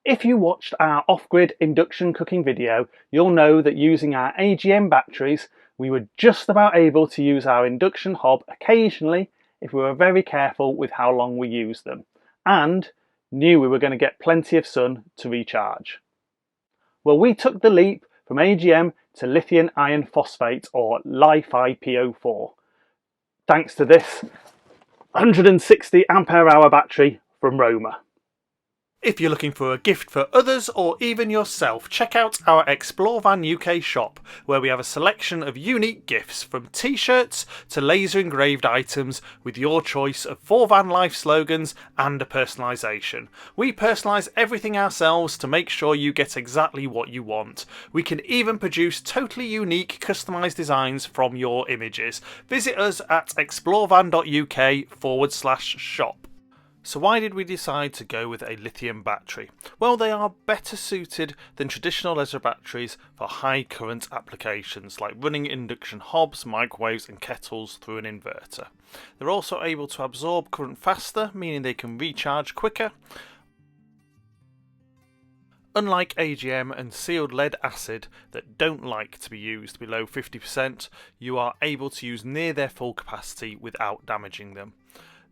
If you watched our off-grid induction cooking video, you'll know that using our AGM batteries, we were just about able to use our induction hob occasionally if we were very careful with how long we used them, and knew we were going to get plenty of sun to recharge. Well, we took the leap from AGM to lithium iron phosphate, or LiFePO4, thanks to this 160 ampere hour battery from Roamer. If you're looking for a gift for others or even yourself, check out our Kingavon UK shop, where we have a selection of unique gifts from t-shirts to laser engraved items with your choice of 4 van life slogans and a personalisation. We personalise everything ourselves to make sure you get exactly what you want. We can even produce totally unique customised designs from your images. Visit us at explorevan.uk/shop. So why did we decide to go with a lithium battery? Well, they are better suited than traditional leisure batteries for high current applications like running induction hobs, microwaves and kettles through an inverter. They're also able to absorb current faster, meaning they can recharge quicker. Unlike AGM and sealed lead acid that don't like to be used below 50%, you are able to use near their full capacity without damaging them.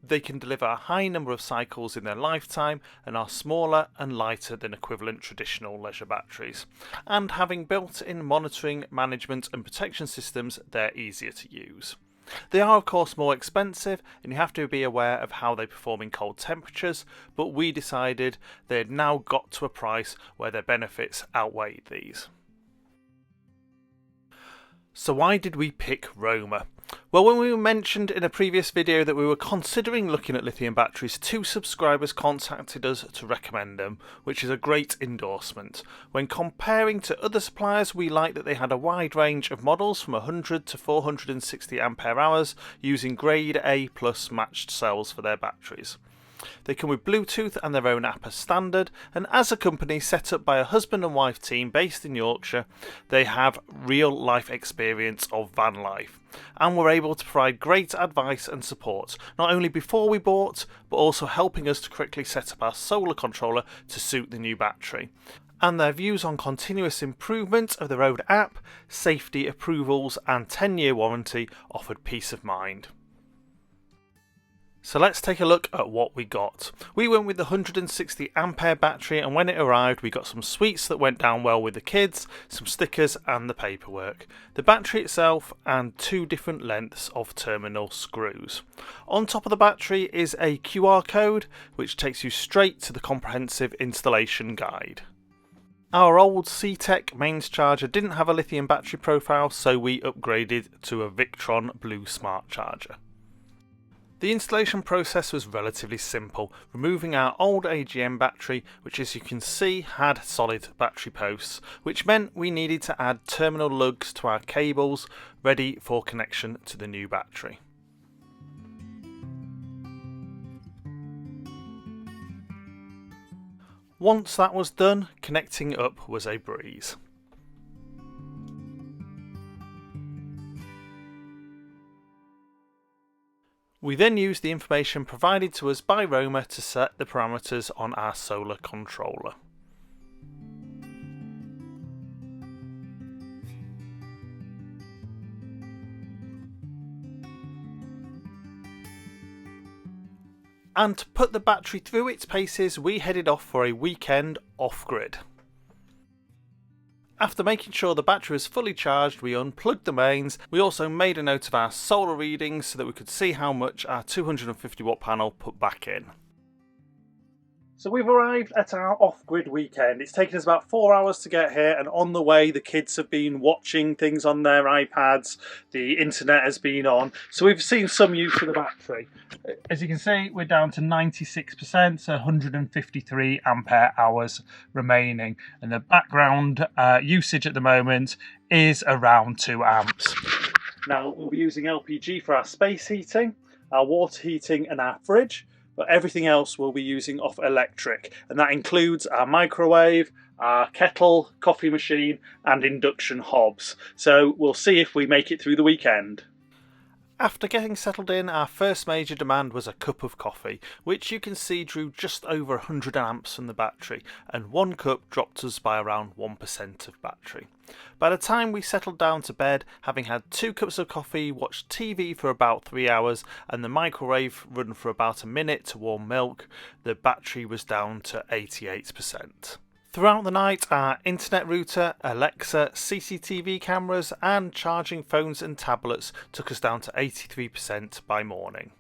They can deliver a high number of cycles in their lifetime and are smaller and lighter than equivalent traditional leisure batteries. And having built-in monitoring, management and protection systems, they're easier to use. They are of course more expensive and you have to be aware of how they perform in cold temperatures, but we decided they had now got to a price where their benefits outweighed these. So why did we pick Roamer? Well, when we mentioned in a previous video that we were considering looking at lithium batteries, 2 subscribers contacted us to recommend them, which is a great endorsement. When comparing to other suppliers, we liked that they had a wide range of models from 100 to 460 ampere hours using grade A+ matched cells for their batteries. They come with Bluetooth and their own app as standard, and as a company set up by a husband and wife team based in Yorkshire, they have real life experience of van life and were able to provide great advice and support, not only before we bought, but also helping us to quickly set up our solar controller to suit the new battery. And their views on continuous improvement of their own app, safety approvals and 10-year warranty offered peace of mind. So let's take a look at what we got. We went with the 160 ampere battery, and when it arrived we got some sweets that went down well with the kids, some stickers and the paperwork. The battery itself and 2 different lengths of terminal screws. On top of the battery is a QR code which takes you straight to the comprehensive installation guide. Our old C-Tech mains charger didn't have a lithium battery profile, so we upgraded to a Victron Blue Smart Charger. The installation process was relatively simple, removing our old AGM battery, which as you can see had solid battery posts, which meant we needed to add terminal lugs to our cables ready for connection to the new battery. Once that was done, connecting up was a breeze. We then used the information provided to us by Roamer to set the parameters on our solar controller. And to put the battery through its paces, we headed off for a weekend off-grid. After making sure the battery was fully charged, we unplugged the mains. We also made a note of our solar readings so that we could see how much our 250 watt panel put back in. So we've arrived at our off-grid weekend. It's taken us about 4 hours to get here, and on the way the kids have been watching things on their iPads, the internet has been on, so we've seen some use of the battery. As you can see, we're down to 96%, so 153 ampere hours remaining, and the background usage at the moment is around 2 amps. Now we'll be using LPG for our space heating, our water heating and our fridge, but everything else we'll be using off electric, and that includes our microwave, our kettle, coffee machine and induction hobs. So we'll see if we make it through the weekend. After getting settled in, our first major demand was a cup of coffee, which you can see drew just over 100 amps from the battery, and one cup dropped us by around 1% of battery. By the time we settled down to bed, having had 2 cups of coffee, watched TV for about 3 hours, and the microwave run for about a minute to warm milk, the battery was down to 88%. Throughout the night, our internet router, Alexa, CCTV cameras and charging phones and tablets took us down to 83% by morning.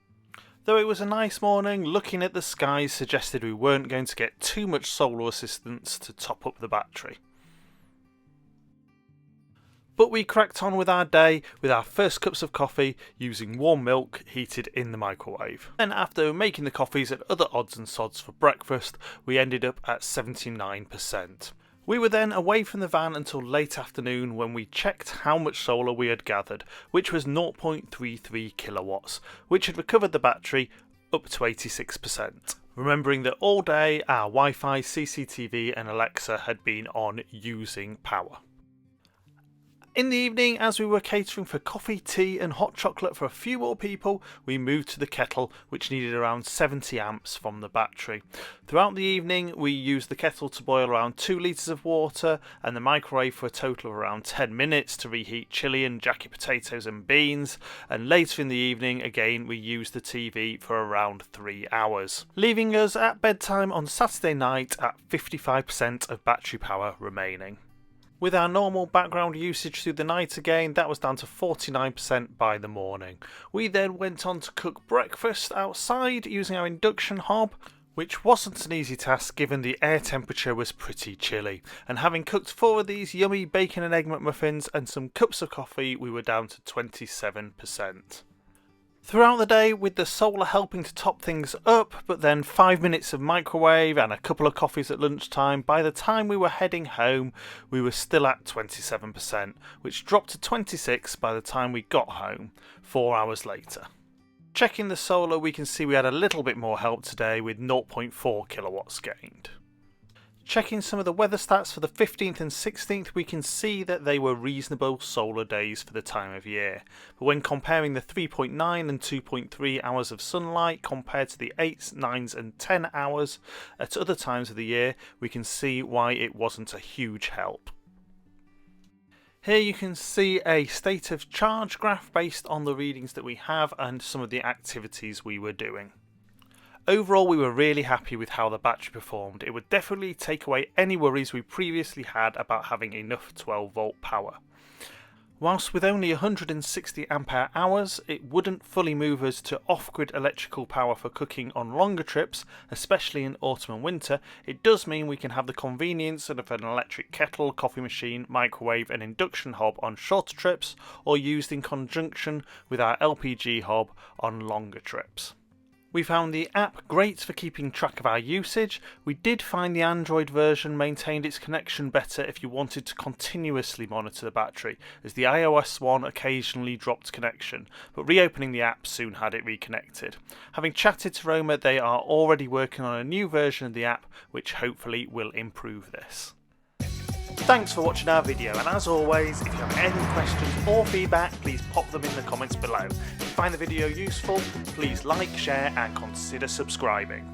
Though it was a nice morning, looking at the skies suggested we weren't going to get too much solar assistance to top up the battery. But we cracked on with our day with our first cups of coffee using warm milk heated in the microwave. Then after making the coffees and other odds and sods for breakfast, we ended up at 79%. We were then away from the van until late afternoon when we checked how much solar we had gathered, which was 0.33 kilowatts, which had recovered the battery up to 86%. Remembering that all day our Wi-Fi, CCTV and Alexa had been on using power. In the evening, as we were catering for coffee, tea and hot chocolate for a few more people, we moved to the kettle, which needed around 70 amps from the battery. Throughout the evening, we used the kettle to boil around 2 litres of water and the microwave for a total of around 10 minutes to reheat chili and jacket potatoes and beans, and later in the evening, again, we used the TV for around 3 hours, leaving us at bedtime on Saturday night at 55% of battery power remaining. With our normal background usage through the night again, that was down to 49% by the morning. We then went on to cook breakfast outside using our induction hob, which wasn't an easy task given the air temperature was pretty chilly. And having cooked 4 of these yummy bacon and egg McMuffins and some cups of coffee, we were down to 27%. Throughout the day, with the solar helping to top things up, but then 5 minutes of microwave and a couple of coffees at lunchtime, by the time we were heading home, we were still at 27%, which dropped to 26% by the time we got home, 4 hours later. Checking the solar, we can see we had a little bit more help today with 0.4 kilowatts gained. Checking some of the weather stats for the 15th and 16th, we can see that they were reasonable solar days for the time of year. But when comparing the 3.9 and 2.3 hours of sunlight compared to the 8, 9 and 10 hours at other times of the year, we can see why it wasn't a huge help. Here you can see a state of charge graph based on the readings that we have and some of the activities we were doing. Overall, we were really happy with how the battery performed. It would definitely take away any worries we previously had about having enough 12 volt power. Whilst with only 160 ampere hours, it wouldn't fully move us to off-grid electrical power for cooking on longer trips, especially in autumn and winter, it does mean we can have the convenience of an electric kettle, coffee machine, microwave and induction hob on shorter trips, or used in conjunction with our LPG hob on longer trips. We found the app great for keeping track of our usage. We did find the Android version maintained its connection better if you wanted to continuously monitor the battery, as the iOS one occasionally dropped connection, but reopening the app soon had it reconnected. Having chatted to Roamer, they are already working on a new version of the app, which hopefully will improve this. Thanks for watching our video, and as always, if you have any questions or feedback, please pop them in the comments below. If you find the video useful, please like, share and consider subscribing.